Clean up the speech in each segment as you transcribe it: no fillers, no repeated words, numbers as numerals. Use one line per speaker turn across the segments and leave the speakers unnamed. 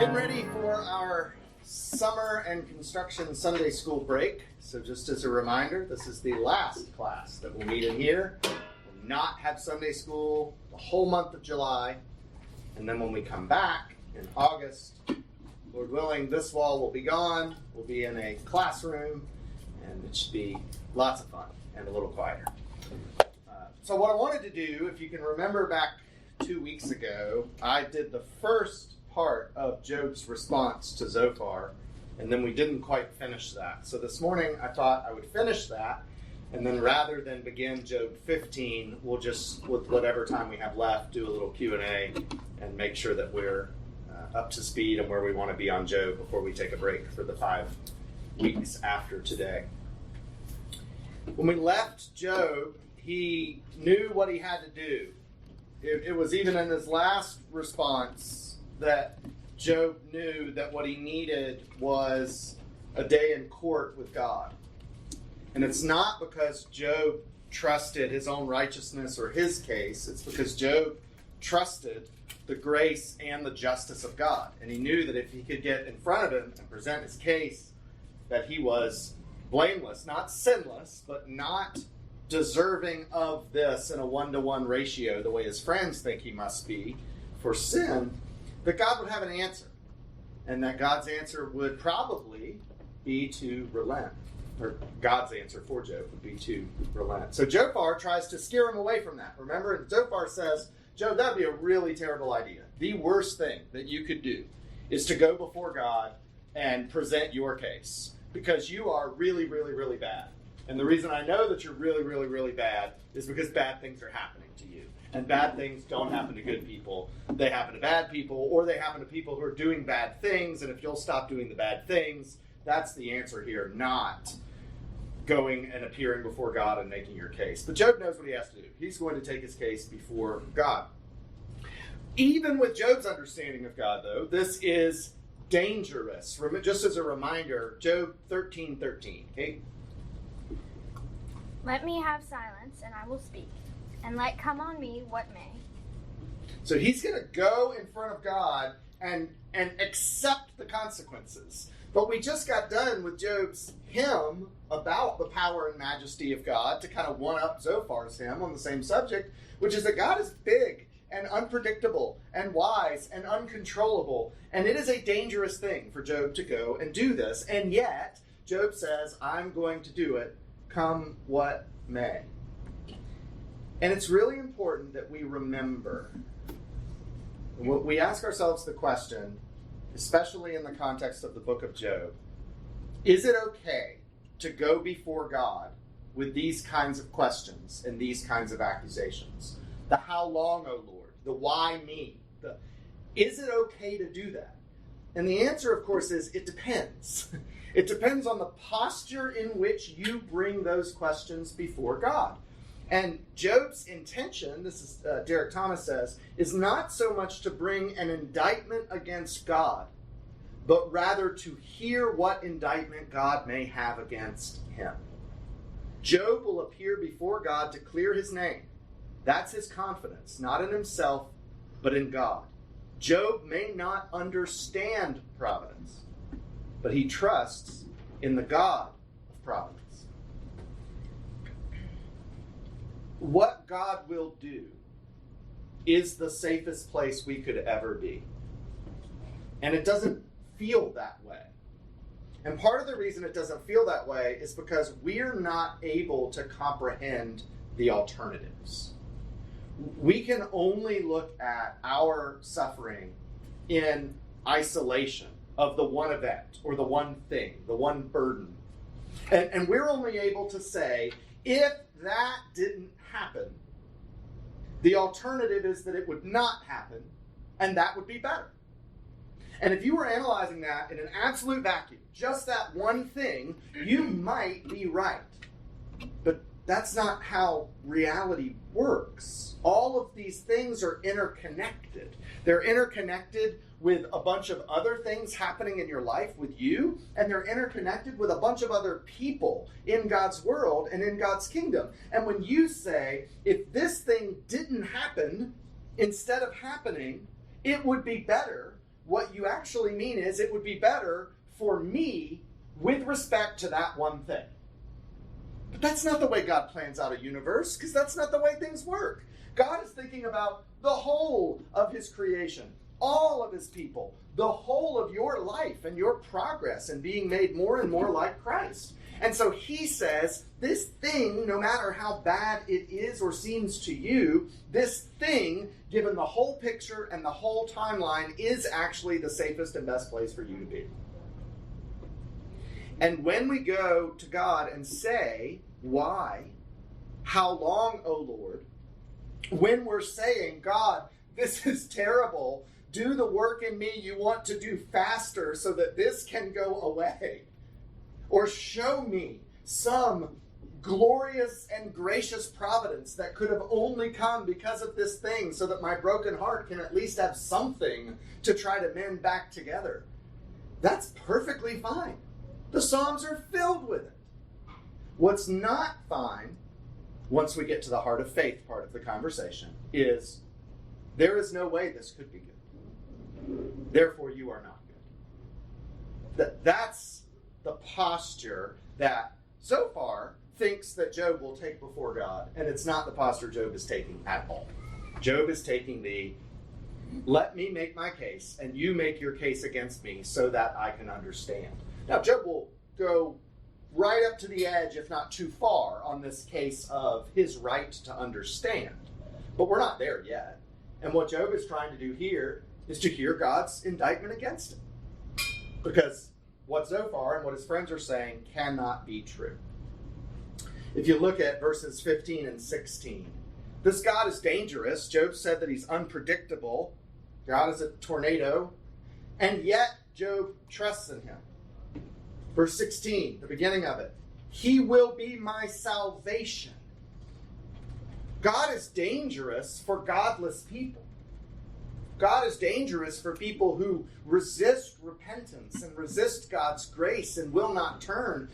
Getting ready for our summer and construction Sunday school break. So just as a reminder, this is the last class that we'll meet in here. We'll not have Sunday school the whole month of July. And then when we come back in August, Lord willing, this wall will be gone. We'll be in a classroom, and it should be lots of fun and a little quieter. So what I wanted to do, if you can remember back 2 weeks ago, I did the first part of Job's response to Zophar, and then we didn't quite finish that. So this morning I thought I would finish that, and then rather than begin Job 15, we'll just, with whatever time we have left, do a little Q&A and make sure that we're up to speed and where we want to be on Job before we take a break for the 5 weeks after today. When we left Job, he knew what he had to do. It was even in his last response that Job knew that what he needed was a day in court with God. And it's not because Job trusted his own righteousness or his case. It's because Job trusted the grace and the justice of God. And he knew that if he could get in front of him and present his case, that he was blameless, not sinless, but not deserving of this in a 1-to-1 ratio, the way his friends think he must be for sin, that God would have an answer. And that God's answer would probably be to relent. Or God's answer for Job would be to relent. So Zophar tries to steer him away from that. Remember, Zophar says, Job, that would be a really terrible idea. The worst thing that you could do is to go before God and present your case. Because you are really, really, really bad. And the reason I know that you're really, really, really bad is because bad things are happening to you. And bad things don't happen to good people. They happen to bad people, or they happen to people who are doing bad things. And if you'll stop doing the bad things, that's the answer here, not going and appearing before God and making your case. But Job knows what he has to do. He's going to take his case before God. Even with Job's understanding of God, though, this is dangerous. Just as a reminder, Job 13:13. Okay?
Let me have silence, and I will speak, and let come on me what may.
So he's going to go in front of God and accept the consequences. But we just got done with Job's hymn about the power and majesty of God to kind of one-up Zophar's hymn on the same subject, which is that God is big and unpredictable and wise and uncontrollable. And it is a dangerous thing for Job to go and do this. And yet, Job says, I'm going to do it, come what may. And it's really important that we remember. We ask ourselves the question, especially in the context of the book of Job, is it okay to go before God with these kinds of questions and these kinds of accusations? The how long, O Lord? The why me? Is it okay to do that? And the answer, of course, is it depends. It depends on the posture in which you bring those questions before God. And Job's intention, this is Derek Thomas says, is not so much to bring an indictment against God, but rather to hear what indictment God may have against him. Job will appear before God to clear his name. That's his confidence, not in himself, but in God. Job may not understand providence, but he trusts in the God of providence. What God will do is the safest place we could ever be. And it doesn't feel that way. And part of the reason it doesn't feel that way is because we're not able to comprehend the alternatives. We can only look at our suffering in isolation of the one event or the one thing, the one burden. And we're only able to say, if that didn't happen, the alternative is that it would not happen, and that would be better. And if you were analyzing that in an absolute vacuum, just that one thing, you might be right. But that's not how reality works. All of these things are interconnected. They're interconnected with a bunch of other things happening in your life with you, and they're interconnected with a bunch of other people in God's world and in God's kingdom. And when you say, if this thing didn't happen, instead of happening, it would be better, what you actually mean is it would be better for me with respect to that one thing. But that's not the way God plans out a universe, because that's not the way things work. God is thinking about the whole of his creation, all of his people, the whole of your life and your progress in being made more and more like Christ. And so he says, this thing, no matter how bad it is or seems to you, this thing, given the whole picture and the whole timeline, is actually the safest and best place for you to be. And when we go to God and say, why? How long, O Lord? When we're saying, God, this is terrible, do the work in me you want to do faster so that this can go away. Or show me some glorious and gracious providence that could have only come because of this thing so that my broken heart can at least have something to try to mend back together. That's perfectly fine. The Psalms are filled with it. What's not fine, once we get to the heart of faith part of the conversation, is there is no way this could be good. Therefore, you are not good. That's the posture that, so far, thinks that Job will take before God, and it's not the posture Job is taking at all. Job is taking the, let me make my case, and you make your case against me so that I can understand. Now, Job will go right up to the edge, if not too far, on this case of his right to understand. But we're not there yet. And what Job is trying to do here is to hear God's indictment against him. Because what Zophar and what his friends are saying cannot be true. If you look at verses 15 and 16, this God is dangerous. Job said that he's unpredictable. God is a tornado. And yet, Job trusts in him. Verse 16, the beginning of it. He will be my salvation. God is dangerous for godless people. God is dangerous for people who resist repentance and resist God's grace and will not turn.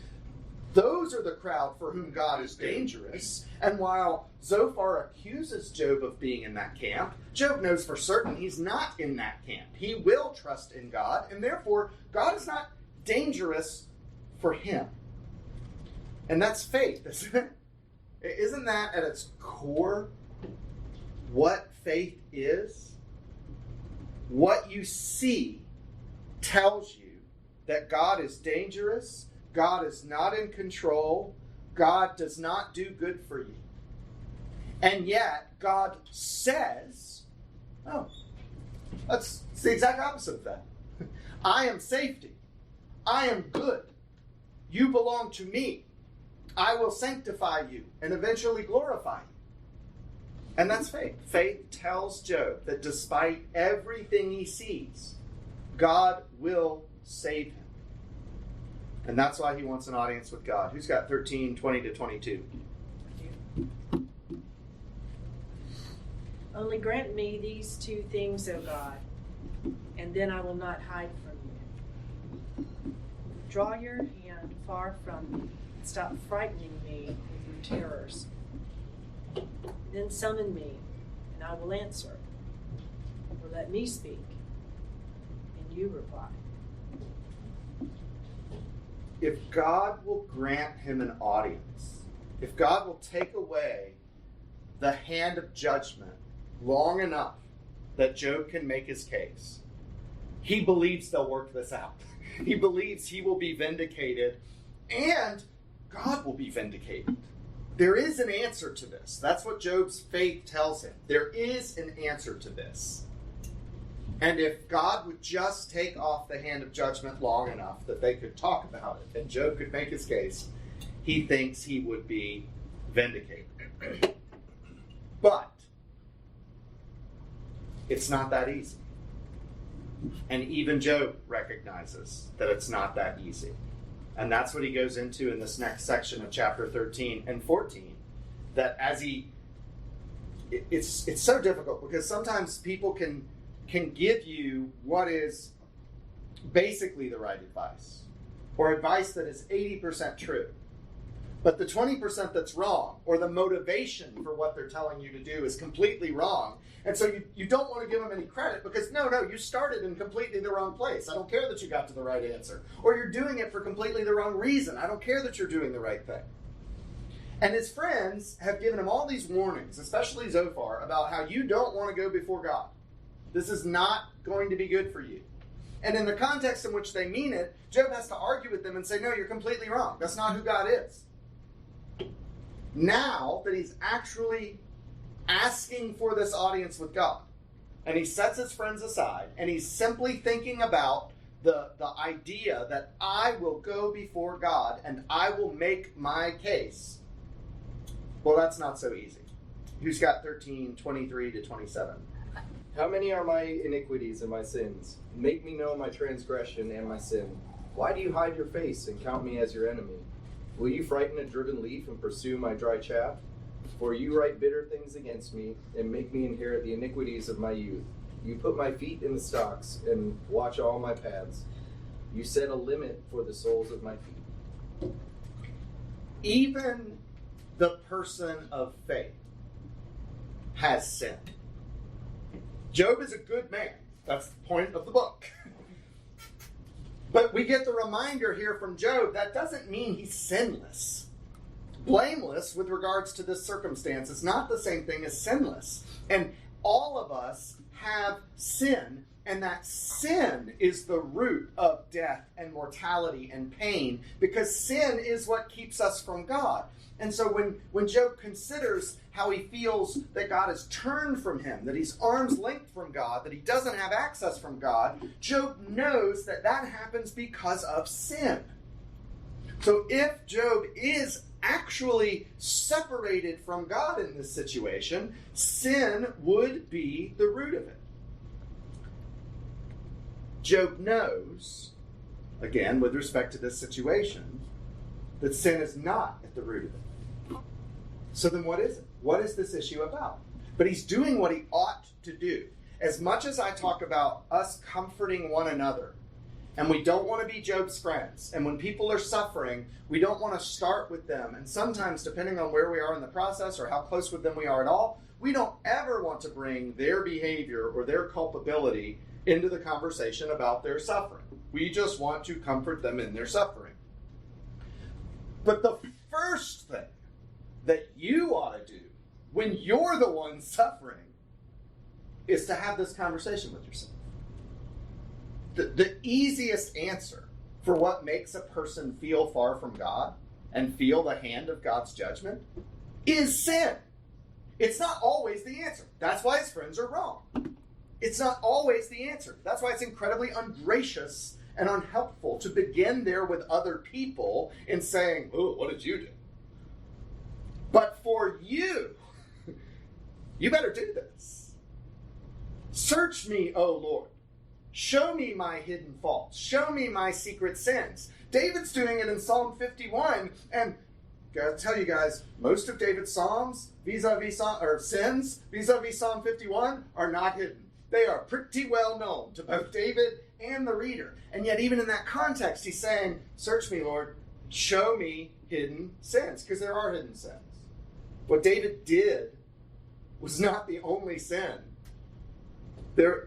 Those are the crowd for whom God is dangerous. And while Zophar accuses Job of being in that camp, Job knows for certain he's not in that camp. He will trust in God, and therefore God is not dangerous for him. And that's faith, isn't it? Isn't that at its core what faith is? What you see tells you that God is dangerous, God is not in control, God does not do good for you. And yet, God says, oh, that's the exact opposite of that. I am safety. I am good. You belong to me. I will sanctify you and eventually glorify you. And that's faith. Faith tells Job that despite everything he sees, God will save him. And that's why he wants an audience with God. Who's got 13:20-22?
Only grant me these two things, O God, and then I will not hide from you. Draw your hand far from me. Stop frightening me with your terrors. Then summon me, and I will answer. Or let me speak, and you reply.
If God will grant him an audience, if God will take away the hand of judgment long enough that Job can make his case, he believes they'll work this out. He believes he will be vindicated, and God will be vindicated. There is an answer to this. That's what Job's faith tells him. There is an answer to this. And if God would just take off the hand of judgment long enough that they could talk about it and Job could make his case, he thinks he would be vindicated. But it's not that easy. And even Job recognizes that it's not that easy. And that's what he goes into in this next section of chapter 13 and 14. That as it's so difficult because sometimes people can give you what is basically the right advice, or advice that is 80% true. But the 20% that's wrong, or the motivation for what they're telling you to do, is completely wrong. And so you don't want to give them any credit because, no, you started in completely the wrong place. I don't care that you got to the right answer. Or you're doing it for completely the wrong reason. I don't care that you're doing the right thing. And his friends have given him all these warnings, especially Zophar, about how you don't want to go before God. This is not going to be good for you. And in the context in which they mean it, Job has to argue with them and say, no, you're completely wrong. That's not who God is. Now that he's actually asking for this audience with God, and he sets his friends aside, and he's simply thinking about the idea that I will go before God and I will make my case. Well, that's not so easy. Who's got 13:23 to 27?
How many are my iniquities and my sins? Make me know my transgression and my sin. Why do you hide your face and count me as your enemy? Will you frighten a driven leaf and pursue my dry chaff? For you write bitter things against me and make me inherit the iniquities of my youth. You put my feet in the stocks and watch all my paths. You set a limit for the soles of my feet.
Even the person of faith has sinned. Job is a good man. That's the point of the book. But we get the reminder here from Job that doesn't mean he's sinless. Blameless with regards to this circumstance is not the same thing as sinless. And all of us have sin, and that sin is the root of death and mortality and pain, because sin is what keeps us from God. And so when Job considers how he feels that God has turned from him, that he's arm's length from God, that he doesn't have access from God, Job knows that that happens because of sin. So if Job is actually separated from God in this situation, sin would be the root of it. Job knows, again, with respect to this situation, that sin is not at the root of it. So then what is it? What is this issue about? But he's doing what he ought to do. As much as I talk about us comforting one another, and we don't want to be Job's friends, and when people are suffering, we don't want to start with them, and sometimes, depending on where we are in the process or how close with them we are at all, we don't ever want to bring their behavior or their culpability into the conversation about their suffering. We just want to comfort them in their suffering. But the first thing that you ought to do when you're the one suffering is to have this conversation with yourself. The easiest answer for what makes a person feel far from God and feel the hand of God's judgment is sin. It's not always the answer. That's why his friends are wrong. It's not always the answer. That's why it's incredibly ungracious and unhelpful to begin there with other people in saying, oh, what did you do? But for you, you better do this. Search me, O Lord. Show me my hidden faults. Show me my secret sins. David's doing it in Psalm 51, and I gotta tell you guys, most of David's psalms sins vis-a-vis Psalm 51 are not hidden. They are pretty well known to both David and the reader. And yet even in that context, he's saying, search me, Lord, show me hidden sins, because there are hidden sins. What David did was not the only sin.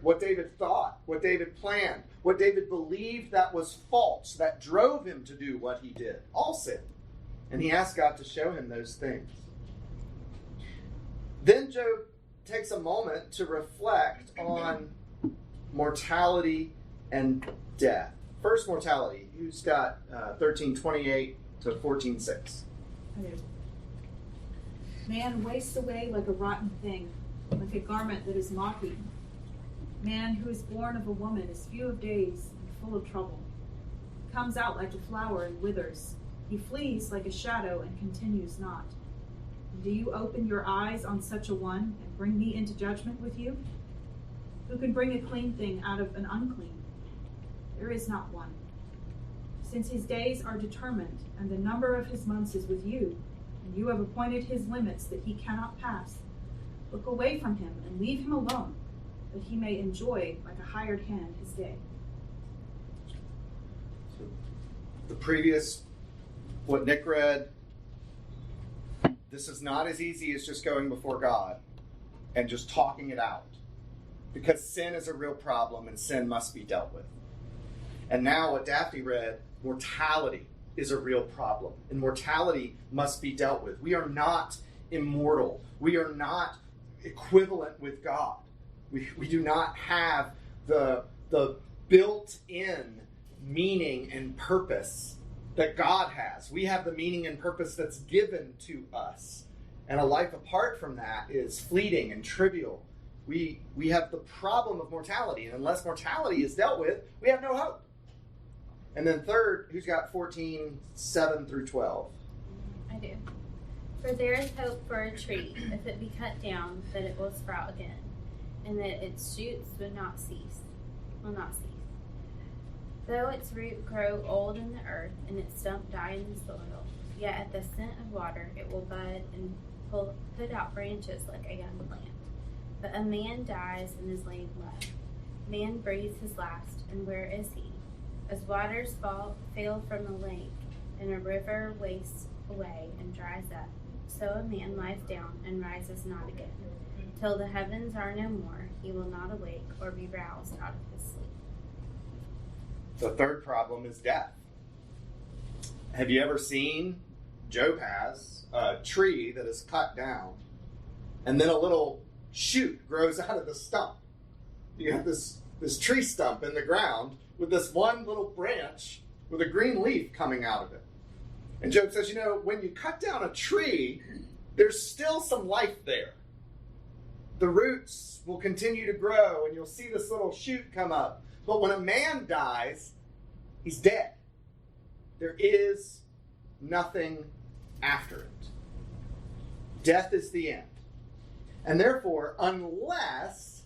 What David thought, what David planned, what David believed that was false, that drove him to do what he did, all sin. And he asked God to show him those things. Then Job takes a moment to reflect on mortality and death. First, mortality. Who's got 13:28 to 14:6?
Man wastes away like a rotten thing, like a garment that is moth-eaten. Man who is born of a woman is few of days and full of trouble. Comes out like a flower and withers. He flees like a shadow and continues not. Do you open your eyes on such a one and bring me into judgment with you? Who can bring a clean thing out of an unclean? There is not one. Since his days are determined, and the number of his months is with you, and you have appointed his limits that he cannot pass, look away from him and leave him alone, that he may enjoy like a hired hand his day.
The previous, what Nick read, this is not as easy as just going before God and just talking it out. Because sin is a real problem and sin must be dealt with. And now what Daphne read, mortality is a real problem. And mortality must be dealt with. We are not immortal. We are not equivalent with God. We do not have the built-in meaning and purpose that God has. We have the meaning and purpose that's given to us. And a life apart from that is fleeting and trivial. We have the problem of mortality, and unless mortality is dealt with, we have no hope. And then third, who's got 14:7 through 12?
I do. For there is hope for a tree, if it be cut down, that it will sprout again, and that its shoots will not cease. Though its root grow old in the earth, and its stump die in the soil, yet at the scent of water it will bud and put out branches like a young plant. But a man dies and is laid low. Man breathes his last, and where is he? As waters fail from a lake, and a river wastes away and dries up, so a man lies down and rises not again. Till the heavens are no more, he will not awake or be roused out of his sleep.
The third problem is death. Have you ever seen, Job has, a tree that is cut down, and then a little shoot grows out of the stump? You have this tree stump in the ground with this one little branch with a green leaf coming out of it. And Job says, when you cut down a tree, there's still some life there. The roots will continue to grow, and you'll see this little shoot come up. But when a man dies, he's dead. There is nothing after it. Death is the end. And therefore, unless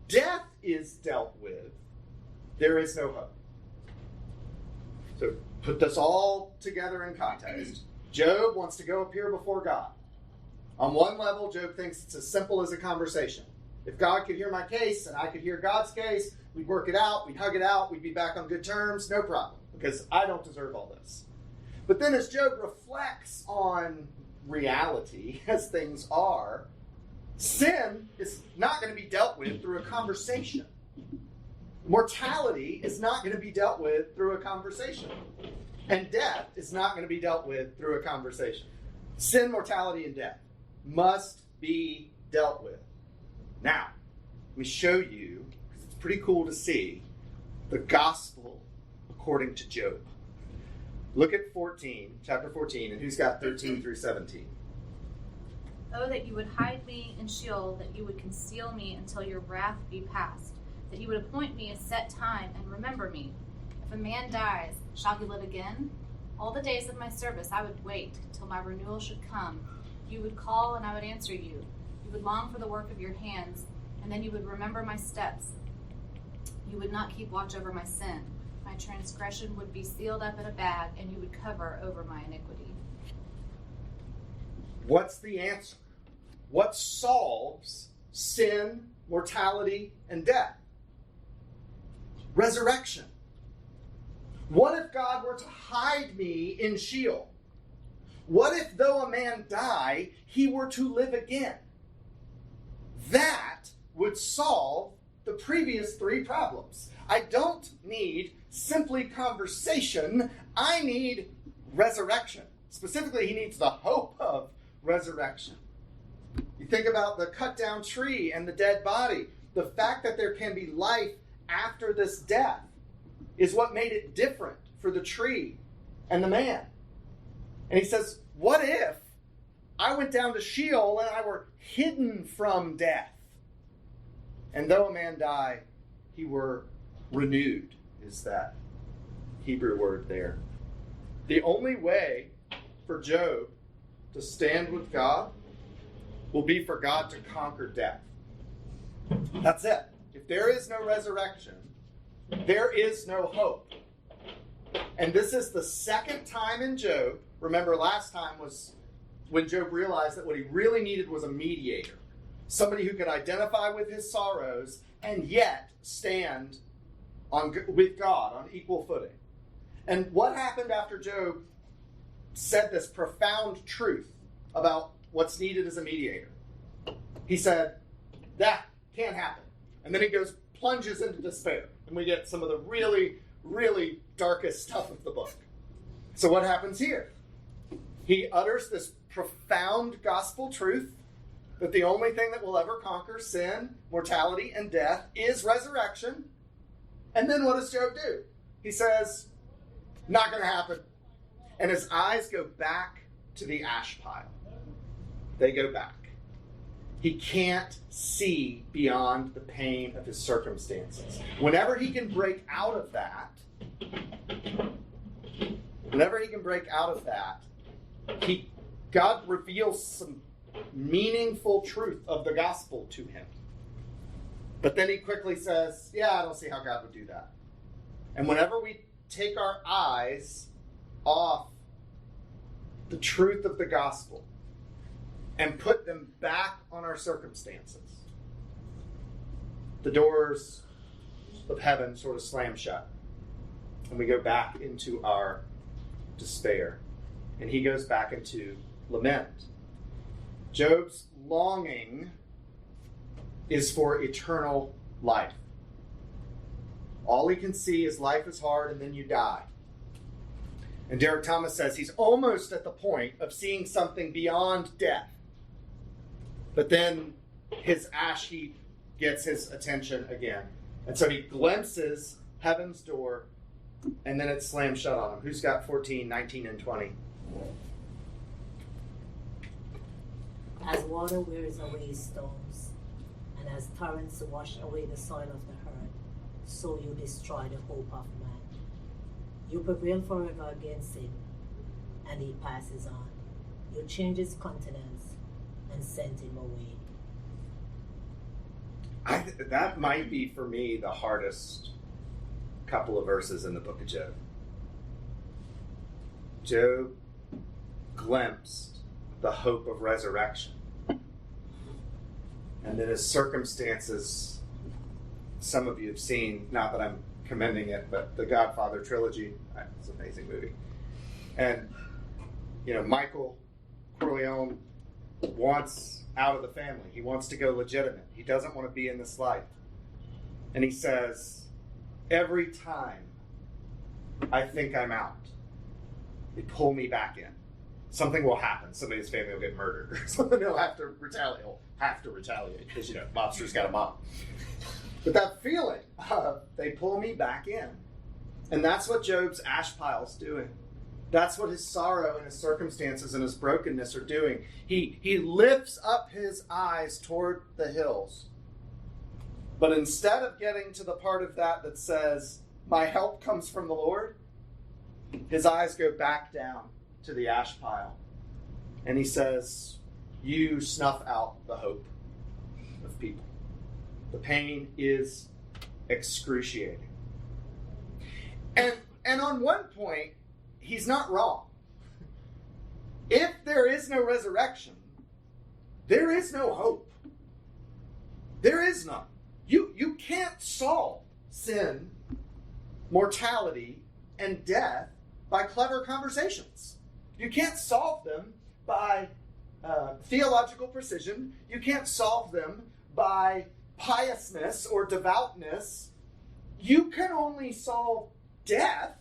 death is dealt with, there is no hope. So put this all together in context. Job wants to go appear before God. On one level, Job thinks it's as simple as a conversation. If God could hear my case and I could hear God's case, we'd work it out, we'd hug it out, we'd be back on good terms, no problem, because I don't deserve all this. But then as Job reflects on reality, as things are, sin is not going to be dealt with through a conversation. Mortality is not going to be dealt with through a conversation. And death is not going to be dealt with through a conversation. Sin, mortality, and death must be dealt with. Now, let me show you, because it's pretty cool to see, the gospel according to Job. Look at chapter 14, and who's got 13 through 17?
Oh, that you would hide me in Sheol, that you would conceal me until your wrath be past, that you would appoint me a set time and remember me. If a man dies, shall he live again? All the days of my service I would wait till my renewal should come. You would call and I would answer you. You would long for the work of your hands, and then you would remember my steps. You would not keep watch over my sin. My transgression would be sealed up in a bag, and you would cover over my iniquity.
What's the answer? What solves sin, mortality, and death? Resurrection. What if God were to hide me in Sheol? What if, though a man die, he were to live again? That would solve the previous three problems. I don't need simply conversation. I need resurrection. Specifically, he needs the hope of resurrection. You think about the cut down tree and the dead body. The fact that there can be life after this death is what made it different for the tree and the man. And he says, what if I went down to Sheol and I were hidden from death? And though a man die, he were renewed, is that Hebrew word there. The only way for Job to stand with God will be for God to conquer death. That's it. If there is no resurrection, there is no hope. And this is the second time in Job. Remember, last time was when Job realized that what he really needed was a mediator. Somebody who could identify with his sorrows and yet stand with God on equal footing. And what happened after Job said this profound truth about what's needed is a mediator. He said, that can't happen. And then he plunges into despair. And we get some of the really, really darkest stuff of the book. So what happens here? He utters this profound gospel truth that the only thing that will ever conquer sin, mortality, and death is resurrection. And then what does Job do? He says, not going to happen. And his eyes go back to the ash pile. They go back. He can't see beyond the pain of his circumstances. Whenever he can break out of that, God reveals some meaningful truth of the gospel to him. But then he quickly says, yeah, I don't see how God would do that. And whenever we take our eyes off the truth of the gospel and put them back on our circumstances, the doors of heaven sort of slam shut. And we go back into our despair. And he goes back into lament. Job's longing is for eternal life. All he can see is life is hard and then you die. And Derek Thomas says he's almost at the point of seeing something beyond death. But then his ash heap gets his attention again. And so he glimpses heaven's door, and then it slams shut on him. Who's got 14, 19, and 20?
As water wears away stones, and as torrents wash away the soil of the earth, so you destroy the hope of man. You prevail forever against him, and he passes on. You change his countenance and send him away.
That might be, for me, the hardest couple of verses in the book of Job. Job glimpsed the hope of resurrection. And then his circumstances, some of you have seen, not that I'm commending it, but the Godfather trilogy. It's an amazing movie. And, Michael Corleone wants out of the family. He wants to go legitimate. He doesn't want to be in this life. And he says, every time I think I'm out, they pull me back in. Something will happen. Somebody's family will get murdered or something. They'll have to retaliate. He'll have to retaliate because, mobsters got a mob. But that feeling, they pull me back in. And that's what Job's ash pile's doing. That's what his sorrow and his circumstances and his brokenness are doing. He lifts up his eyes toward the hills. But instead of getting to the part of that says, my help comes from the Lord, his eyes go back down to the ash pile. And he says, you snuff out the hope of people. The pain is excruciating. And on one point, he's not wrong. If there is no resurrection, there is no hope. There is none. You can't solve sin, mortality, and death by clever conversations. You can't solve them by theological precision. You can't solve them by piousness or devoutness. You can only solve death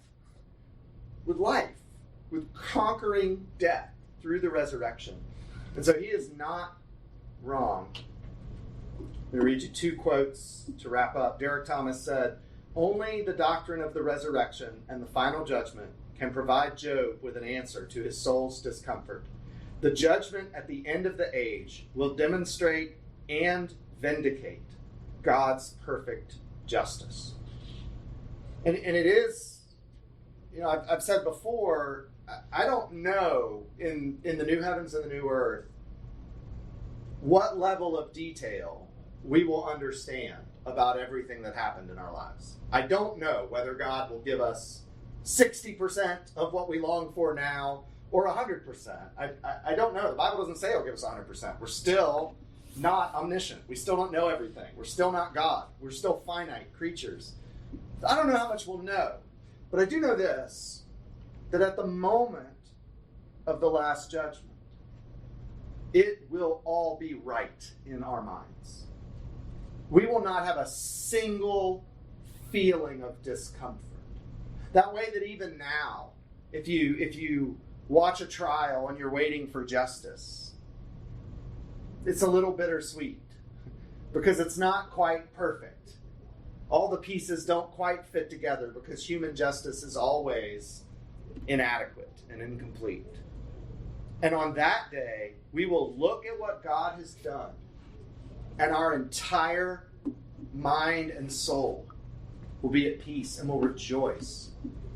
with life, with conquering death through the resurrection. And so he is not wrong. I'm going to read you two quotes to wrap up. Derek Thomas said, only the doctrine of the resurrection and the final judgment can provide Job with an answer to his soul's discomfort. The judgment at the end of the age will demonstrate and vindicate God's perfect justice. And it is, I've said before, I don't know in the new heavens and the new earth what level of detail we will understand about everything that happened in our lives. I don't know whether God will give us 60% of what we long for now or 100%. I don't know. The Bible doesn't say he'll give us 100%. We're still not omniscient. We still don't know everything. We're still not God. We're still finite creatures. I don't know how much we'll know. But I do know this, that at the moment of the last judgment, it will all be right in our minds. We will not have a single feeling of discomfort. That way that even now, if you watch a trial and you're waiting for justice, it's a little bittersweet because it's not quite perfect. All the pieces don't quite fit together because human justice is always inadequate and incomplete. And on that day, we will look at what God has done, and our entire mind and soul will be at peace and will rejoice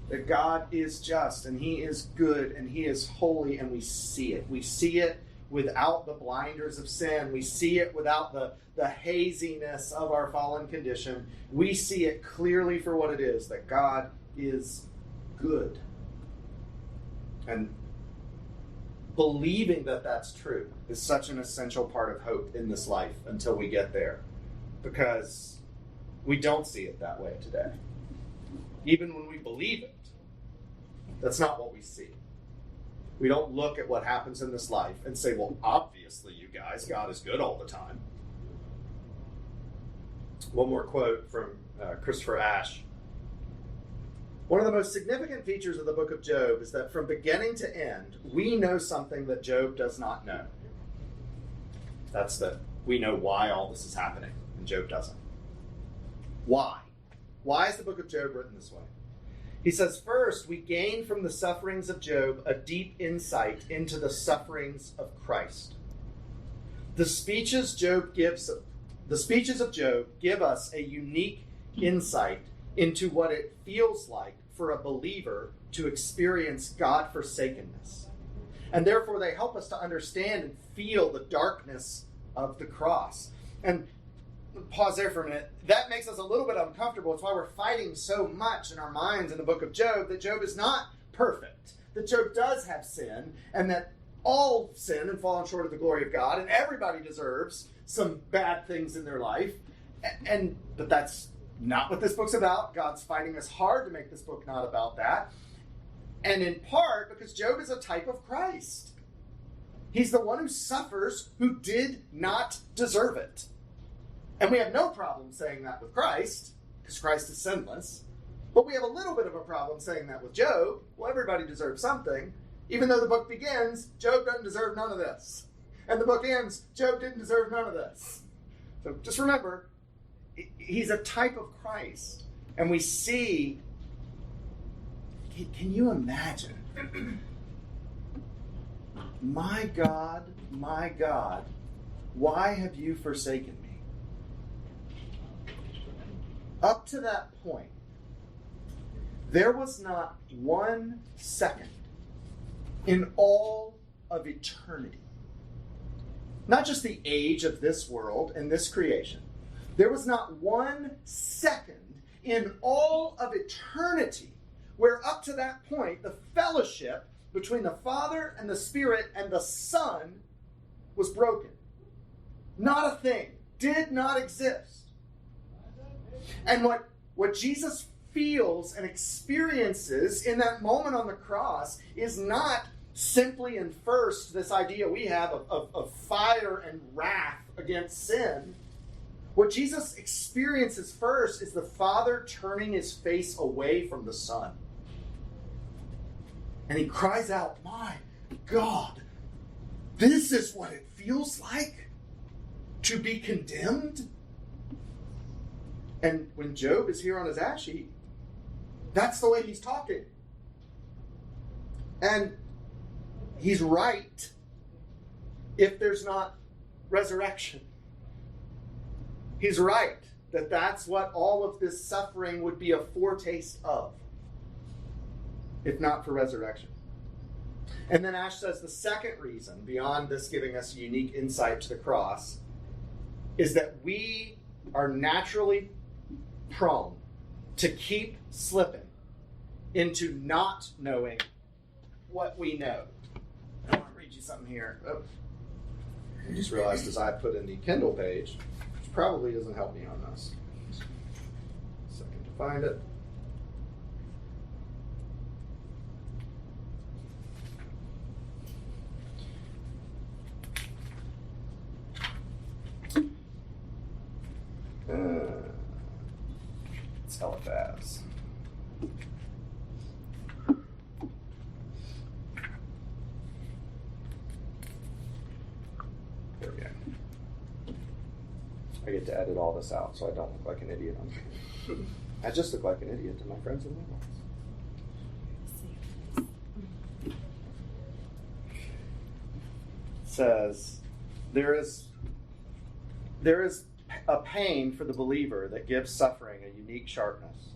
that God is just and he is good and he is holy, and we see it. We see it without the blinders of sin. We see it without the haziness of our fallen condition. We see it clearly for what it is, that God is good. And believing that that's true is such an essential part of hope in this life until we get there, because we don't see it that way today. Even when we believe it, that's not what we see. We don't look at what happens in this life and say, well, obviously, you guys, God is good all the time. One more quote from Christopher Ashe. One of the most significant features of the book of Job is that from beginning to end, we know something that Job does not know. That's that we know why all this is happening, and Job doesn't. Why? Why is the book of Job written this way? He says, first, we gain from the sufferings of Job a deep insight into the sufferings of Christ. The speeches of Job give us a unique insight into what it feels like for a believer to experience God-forsakenness. And therefore, they help us to understand and feel the darkness of the cross. And pause there for a minute. That makes us a little bit uncomfortable. It's why we're fighting so much in our minds in the book of Job, that Job is not perfect, that Job does have sin, and that all sin and fallen short of the glory of God, and everybody deserves some bad things in their life. But that's not what this book's about. God's fighting us hard to make this book not about that. And in part because Job is a type of Christ. He's the one who suffers, who did not deserve it. And we have no problem saying that with Christ, because Christ is sinless. But we have a little bit of a problem saying that with Job. Well, everybody deserves something. Even though the book begins, Job doesn't deserve none of this. And the book ends, Job didn't deserve none of this. So just remember, he's a type of Christ. And we see, can you imagine? My God, why have you forsaken me? Up to that point, there was not 1 second in all of eternity, not just the age of this world and this creation, there was not 1 second in all of eternity where up to that point the fellowship between the Father and the Spirit and the Son was broken. Not a thing. Did not exist. And what Jesus feels and experiences in that moment on the cross is not simply and first this idea we have of fire and wrath against sin. What Jesus experiences first is the Father turning his face away from the Son. And he cries out, my God, this is what it feels like to be condemned? And when Job is here on his ash heap, that's the way he's talking. And he's right if there's not resurrection. He's right that that's what all of this suffering would be a foretaste of, if not for resurrection. And then Ash says the second reason, beyond this giving us unique insight to the cross, is that we are naturally prone to keep slipping into not knowing what we know. I want to read you something here. Oh, I just realized as I put in the Kindle page, which probably doesn't help me on this. Second to find it. It's Eliphaz. There we go. I get to edit all this out so I don't look like an idiot. I just look like an idiot to my friends and neighbors. Says, there is a pain for the believer that gives suffering a unique sharpness.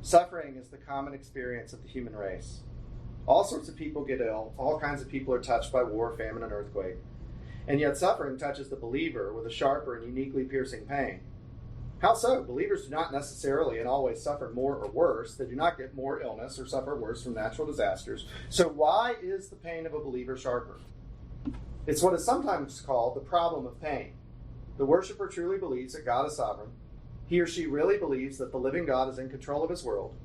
Suffering is the common experience of the human race. All sorts of people get ill. All kinds of people are touched by war, famine, and earthquake. And yet suffering touches the believer with a sharper and uniquely piercing pain. How so? Believers do not necessarily and always suffer more or worse. They do not get more illness or suffer worse from natural disasters. So why is the pain of a believer sharper? It's what is sometimes called the problem of pain. The worshiper truly believes that God is sovereign. He or she really believes that the living God is in control of his world.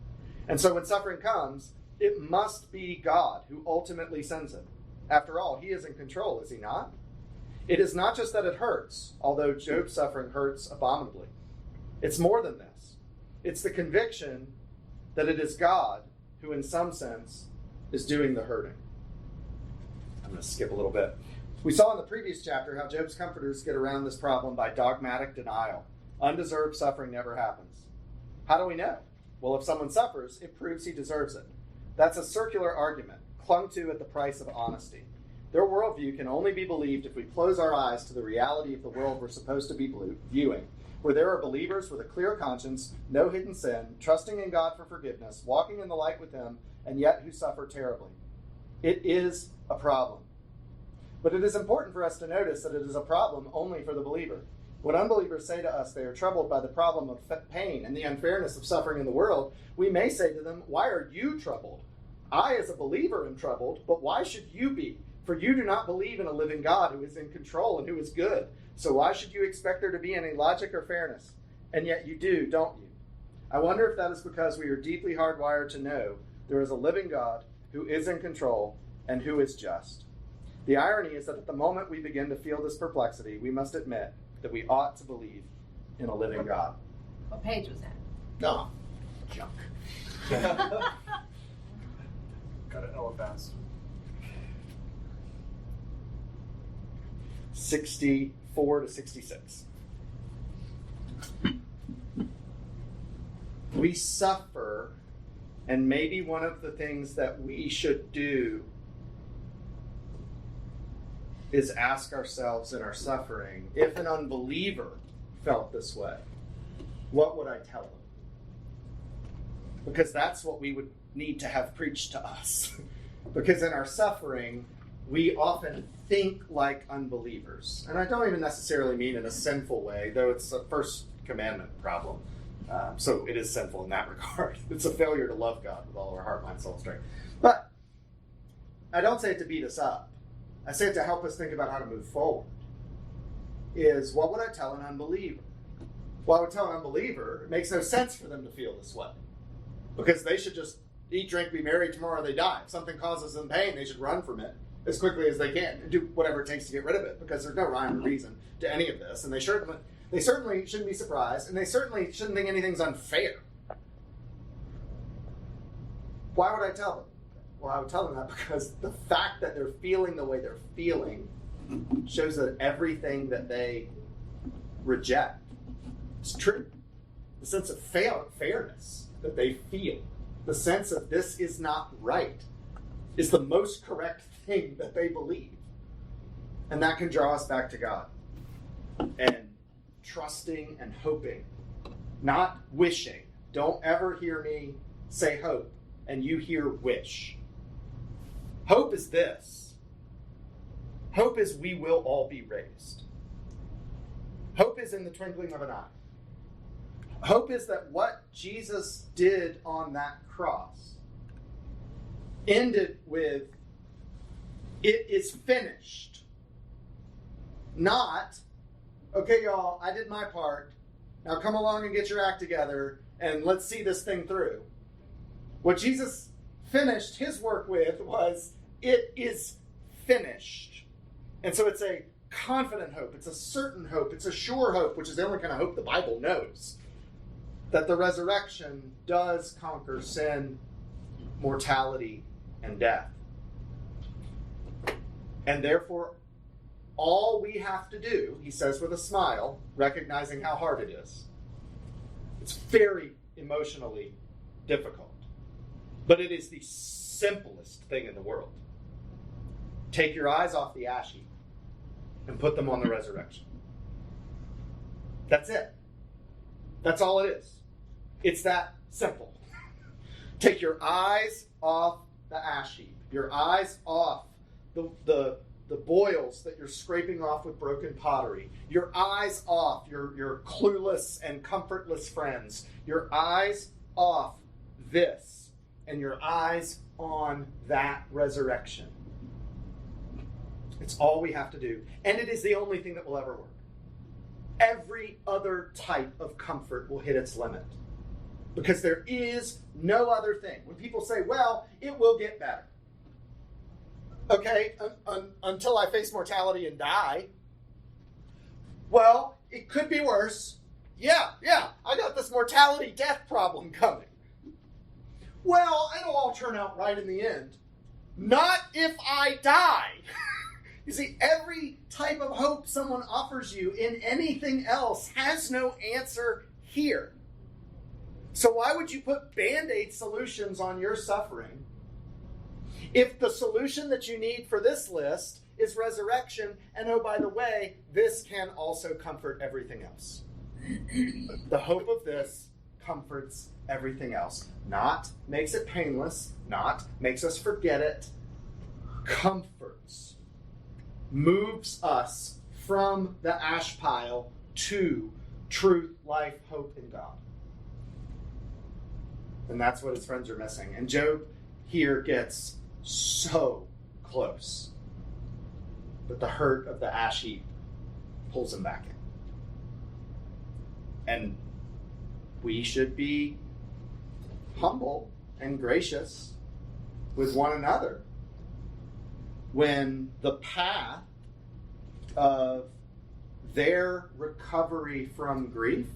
And so when suffering comes, it must be God who ultimately sends it. After all, he is in control, is he not? It is not just that it hurts, although Job's suffering hurts abominably. It's more than this. It's the conviction that it is God who, in some sense, is doing the hurting. I'm going to skip a little bit. We saw in the previous chapter how Job's comforters get around this problem by dogmatic denial. Undeserved suffering never happens. How do we know? Well, if someone suffers, it proves he deserves it. That's a circular argument, clung to at the price of honesty. Their worldview can only be believed if we close our eyes to the reality of the world we're supposed to be viewing, where there are believers with a clear conscience, no hidden sin, trusting in God for forgiveness, walking in the light with him, and yet who suffer terribly. It is a problem. But it is important for us to notice that it is a problem only for the believer. When unbelievers say to us they are troubled by the problem of pain and the unfairness of suffering in the world, we may say to them, why are you troubled? I, as a believer, am troubled, but why should you be? For you do not believe in a living God who is in control and who is good. So why should you expect there to be any logic or fairness? And yet you do, don't you? I wonder if that is because we are deeply hardwired to know there is a living God who is in control and who is just. The irony is that at the moment we begin to feel this perplexity, we must admit that we ought to believe in a living God.
What page was that?
No, junk.
Got it, Eliphaz.
64 to 66. We suffer, and maybe one of the things that we should do is ask ourselves in our suffering, if an unbeliever felt this way, what would I tell them? Because that's what we would need to have preached to us. Because in our suffering, we often think like unbelievers. And I don't even necessarily mean in a sinful way, though it's a first commandment problem. So it is sinful in that regard. It's a failure to love God with all of our heart, mind, soul, and strength. But I don't say it to beat us up. I say it to help us think about how to move forward. Is what would I tell an unbeliever? Well, I would tell an unbeliever, it makes no sense for them to feel this way. Because they should just eat, drink, be merry, tomorrow they die. If something causes them pain, they should run from it as quickly as they can and do whatever it takes to get rid of it, because there's no rhyme or reason to any of this. And they certainly shouldn't be surprised, and they certainly shouldn't think anything's unfair. Why would I tell them? Well, I would tell them that because the fact that they're feeling the way they're feeling shows that everything that they reject is true. The sense of fairness that they feel, the sense of this is not right, is the most correct thing that they believe. And that can draw us back to God. And trusting and hoping, not wishing. Don't ever hear me say hope and you hear wish. Hope is this. Hope is we will all be raised. Hope is in the twinkling of an eye. Hope is that what Jesus did on that cross ended with, it is finished. Not, okay, y'all, I did my part. Now come along and get your act together and let's see this thing through. What Jesus finished his work with was, it is finished. And so it's a confident hope. It's a certain hope. It's a sure hope, which is the only kind of hope the Bible knows. that the resurrection does conquer sin, mortality, and death. And therefore, all we have to do, he says with a smile, recognizing how hard it is. It's very emotionally difficult. But it is the simplest thing in the world. Take your eyes off the ash heap and put them on the resurrection. That's it. That's all it is. It's that simple. Take your eyes off the ash heap. Your eyes off the boils that you're scraping off with broken pottery. Your eyes off your clueless and comfortless friends. Your eyes off this. And your eyes on that resurrection. It's all we have to do. And it is the only thing that will ever work. Every other type of comfort will hit its limit. Because there is no other thing. When people say, well, it will get better. Okay, until I face mortality and die. Well, it could be worse. Yeah, I got this mortality death problem coming. Well, it'll all turn out right in the end. Not if I die. You see, every type of hope someone offers you in anything else has no answer here. So why would you put Band-Aid solutions on your suffering if the solution that you need for this list is resurrection, and oh, by the way, this can also comfort everything else? The hope of this comforts everything else. Not makes it painless, not makes us forget it, comforts. Moves us from the ash pile to truth, life, hope in God. And that's what his friends are missing. And Job here gets so close. But the hurt of the ash heap pulls him back in. And we should be humble and gracious with one another when the path of their recovery from grief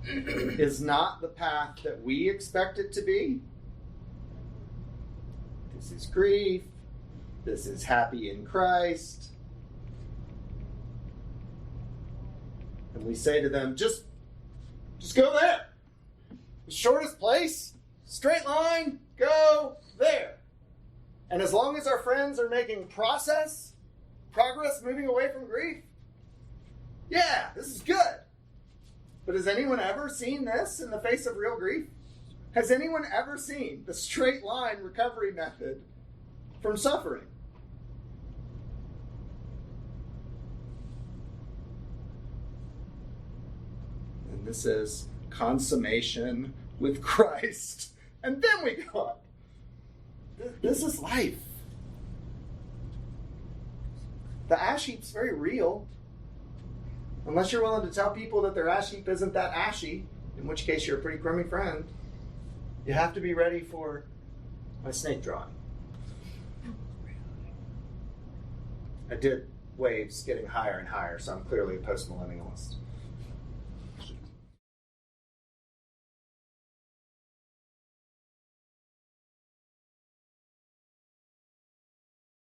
is not the path that we expect it to be. This is grief. This is happy in Christ. And we say to them, just go there. The shortest place, straight line, go there. And as long as our friends are making progress, moving away from grief, yeah, this is good. But has anyone ever seen this in the face of real grief? Has anyone ever seen the straight line recovery method from suffering? And this is consummation with Christ. And then we go up. This is life. The ash heap's very real. Unless you're willing to tell people that their ash heap isn't that ashy, in which case you're a pretty crummy friend. You have to be ready for my snake drawing. I did waves getting higher and higher, so I'm clearly a post-millennialist.